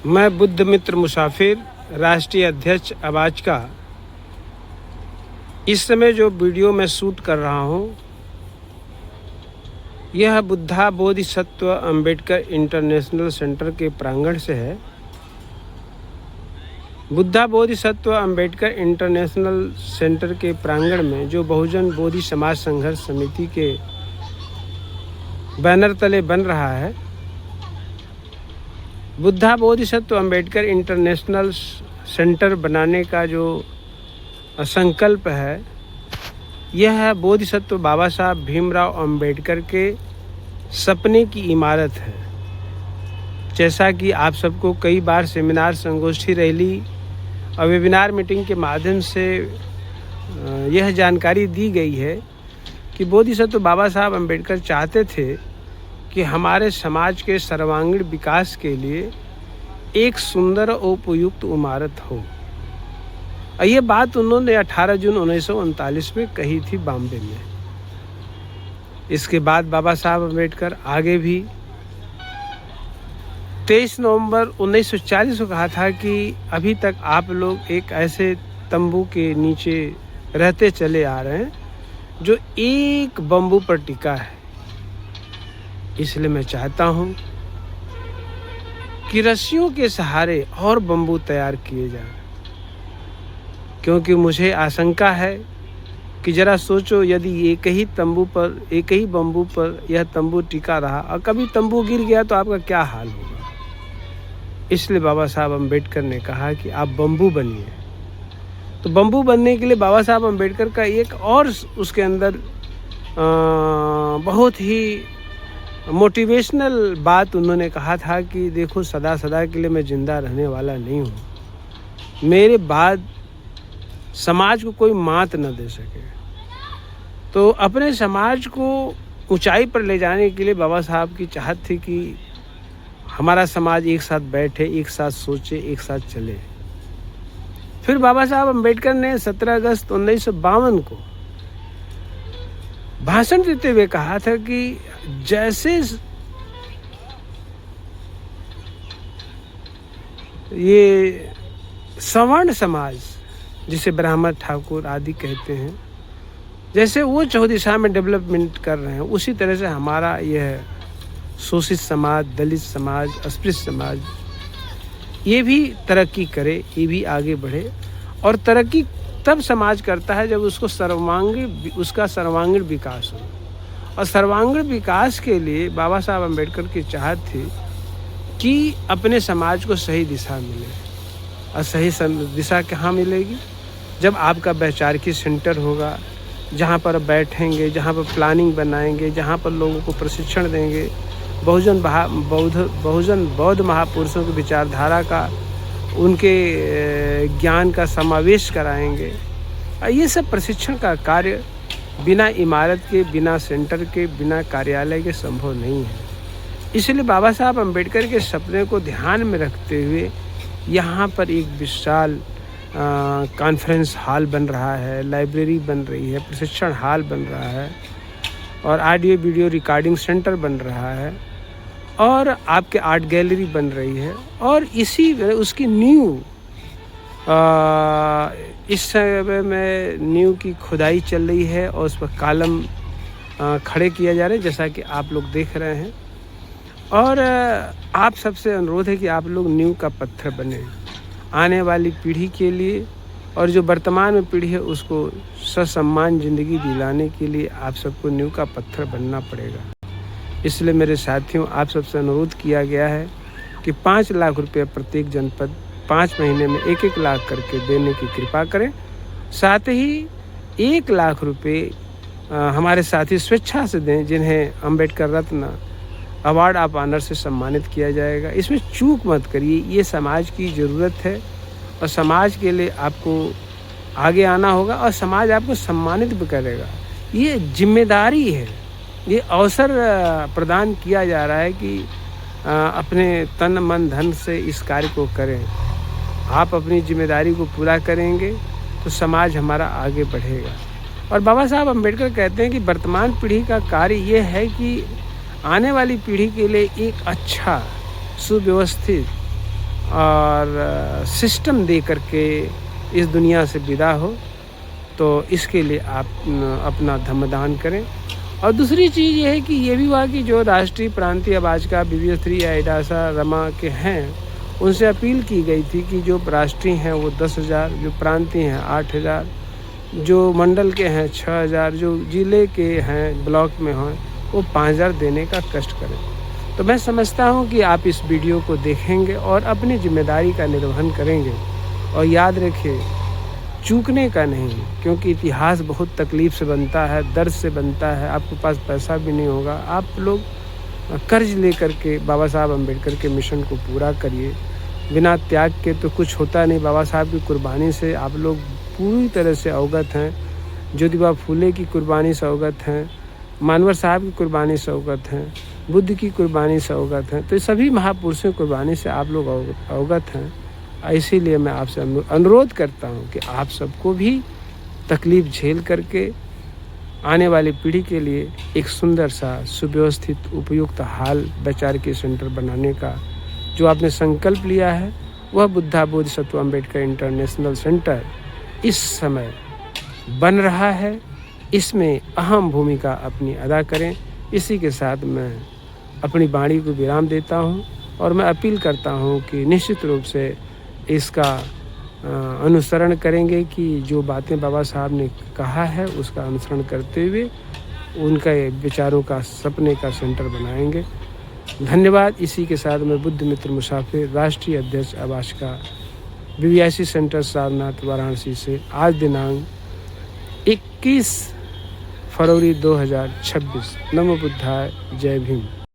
मैं बुद्ध मित्र मुसाफिर, राष्ट्रीय अध्यक्ष आवाज का इस समय जो वीडियो मैं शूट कर रहा हूँ, यह बुद्धा बोधिसत्व अंबेडकर इंटरनेशनल सेंटर के प्रांगण से है। बुद्धा बोधिसत्व अंबेडकर इंटरनेशनल सेंटर के प्रांगण में जो बहुजन बोधि समाज संघर्ष समिति के बैनर तले बन रहा है, बुद्धा बोधिसत्व अंबेडकर इंटरनेशनल सेंटर बनाने का जो संकल्प है, यह बोधिसत्व बाबा साहब भीमराव अंबेडकर के सपने की इमारत है। जैसा कि आप सबको कई बार सेमिनार, संगोष्ठी, रैली और वेबिनार मीटिंग के माध्यम से यह जानकारी दी गई है कि बोधिसत्व बाबा साहब अंबेडकर चाहते थे कि हमारे समाज के सर्वांगीण विकास के लिए एक सुंदर और उपयुक्त इमारत हो। ये बात उन्होंने 18 जून 1939 में कही थी बॉम्बे में। इसके बाद बाबा साहब अंबेडकर आगे भी 23 नवंबर 1940 को कहा था कि अभी तक आप लोग एक ऐसे तंबू के नीचे रहते चले आ रहे हैं जो एक बम्बू पर टिका है। इसलिए मैं चाहता हूं कि रस्सियों के सहारे और बम्बू तैयार किए जाएं, क्योंकि मुझे आशंका है कि जरा सोचो, यदि एक ही बम्बू पर यह तंबू टिका रहा और कभी तंबू गिर गया तो आपका क्या हाल होगा। इसलिए बाबा साहब अंबेडकर ने कहा कि आप बम्बू बनिए। तो बम्बू बनने के लिए बाबा साहब अंबेडकर का एक और उसके अंदर बहुत ही मोटिवेशनल बात उन्होंने कहा था कि देखो, सदा सदा के लिए मैं जिंदा रहने वाला नहीं हूँ। मेरे बाद समाज को कोई मात न दे सके। तो अपने समाज को ऊंचाई पर ले जाने के लिए बाबा साहब की चाहत थी कि हमारा समाज एक साथ बैठे, एक साथ सोचे, एक साथ चले। फिर बाबा साहब अंबेडकर ने 17 अगस्त 1952 को भाषण देते हुए कहा था कि जैसे ये सवर्ण समाज, जिसे ब्राह्मण, ठाकुर आदि कहते हैं, जैसे वो चौदिशा में डेवलपमेंट कर रहे हैं, उसी तरह से हमारा यह शोषित समाज, दलित समाज, अस्पृश्य समाज, ये भी तरक्की करे, ये भी आगे बढ़े। और तरक्की तब समाज करता है जब उसका सर्वांगीण विकास हो। और सर्वांगीण विकास के लिए बाबा साहब अंबेडकर की चाहत थी कि अपने समाज को सही दिशा मिले। और सही दिशा कहाँ मिलेगी? जब आपका वैचारिकी सेंटर होगा, जहाँ पर बैठेंगे, जहाँ पर प्लानिंग बनाएंगे, जहाँ पर लोगों को प्रशिक्षण देंगे, बहुजन बौद्ध महापुरुषों की विचारधारा का, उनके ज्ञान का समावेश कराएंगे। ये सब प्रशिक्षण का कार्य बिना इमारत के, बिना सेंटर के, बिना कार्यालय के संभव नहीं है। इसलिए बाबा साहब अंबेडकर के सपने को ध्यान में रखते हुए यहाँ पर एक विशाल कॉन्फ्रेंस हॉल बन रहा है, लाइब्रेरी बन रही है, प्रशिक्षण हॉल बन रहा है, और ऑडियो वीडियो रिकॉर्डिंग सेंटर बन रहा है, और आपके आर्ट गैलरी बन रही है। और इसी उसकी नींव इस समय में नींव की खुदाई चल रही है और उस पर कॉलम खड़े किए जा रहे हैं, जैसा कि आप लोग देख रहे हैं। और आप सबसे अनुरोध है कि आप लोग नींव का पत्थर बने आने वाली पीढ़ी के लिए, और जो वर्तमान में पीढ़ी है उसको ससम्मान ज़िंदगी दिलाने के लिए आप सबको नींव का पत्थर बनना पड़ेगा। इसलिए मेरे साथियों, आप सबसे अनुरोध किया गया है कि 5 लाख रुपये प्रत्येक जनपद 5 महीने में 1-1 लाख करके देने की कृपा करें। साथ ही 1 लाख रुपये हमारे साथी स्वेच्छा से दें, जिन्हें अंबेडकर रत्न अवार्ड ऑफ ऑनर से सम्मानित किया जाएगा। इसमें चूक मत करिए, ये समाज की ज़रूरत है और समाज के लिए आपको आगे आना होगा और समाज आपको सम्मानित भी करेगा। ये जिम्मेदारी है, ये अवसर प्रदान किया जा रहा है कि अपने तन मन धन से इस कार्य को करें। आप अपनी जिम्मेदारी को पूरा करेंगे तो समाज हमारा आगे बढ़ेगा। और बाबा साहब अंबेडकर कहते हैं कि वर्तमान पीढ़ी का कार्य ये है कि आने वाली पीढ़ी के लिए एक अच्छा, सुव्यवस्थित और सिस्टम दे करके इस दुनिया से विदा हो, तो इसके लिए आप अपना धम्मदान करें। और दूसरी चीज़ ये है कि ये भी हुआ कि जो राष्ट्रीय प्रांतीय भाजपा BBS3 या IDASA रमा के हैं, उनसे अपील की गई थी कि जो राष्ट्रीय हैं वो 10,000, जो प्रांतीय हैं 8,000, जो मंडल के हैं 6,000, जो ज़िले के हैं ब्लॉक में हैं वो 5,000 देने का कष्ट करें। तो मैं समझता हूँ कि आप इस वीडियो को देखेंगे और अपनी जिम्मेदारी का निर्वहन करेंगे। और याद रखिए, चूकने का नहीं, क्योंकि इतिहास बहुत तकलीफ़ से बनता है, दर्द से बनता है। आपके पास पैसा भी नहीं होगा, आप लोग कर्ज ले करके बाबा साहब अम्बेडकर के मिशन को पूरा करिए। बिना त्याग के तो कुछ होता नहीं। बाबा साहब की कुर्बानी से आप लोग पूरी तरह से अवगत हैं, ज्योतिबा फूले की कुर्बानी से अवगत हैं, मानवर साहब की कुर्बानी से अवगत हैं, बुद्ध की कुर्बानी से अवगत हैं। तो सभी महापुरुषों की कुर्बानी से आप लोग अवगत हैं। इसीलिए मैं आपसे अनुरोध करता हूँ कि आप सबको भी तकलीफ़ झेल करके आने वाली पीढ़ी के लिए एक सुंदर सा सुव्यवस्थित उपयुक्त हाल वैचारिक सेंटर बनाने का जो आपने संकल्प लिया है, वह बुद्धा बोधिसत्व अम्बेडकर इंटरनेशनल सेंटर इस समय बन रहा है। इसमें अहम भूमिका अपनी अदा करें। इसी के साथ मैं अपनी वाणी को विराम देता हूँ और मैं अपील करता हूँ कि निश्चित रूप से इसका अनुसरण करेंगे कि जो बातें बाबा साहब ने कहा है उसका अनुसरण करते हुए उनका विचारों का सपने का सेंटर बनाएंगे। धन्यवाद। इसी के साथ मैं बुद्ध मित्र मुसाफिर राष्ट्रीय अध्यक्ष आवास का BBIC सेंटर सारनाथ वाराणसी से आज दिनांक 21 फरवरी 2026। नमो बुद्धाय। जय भीम।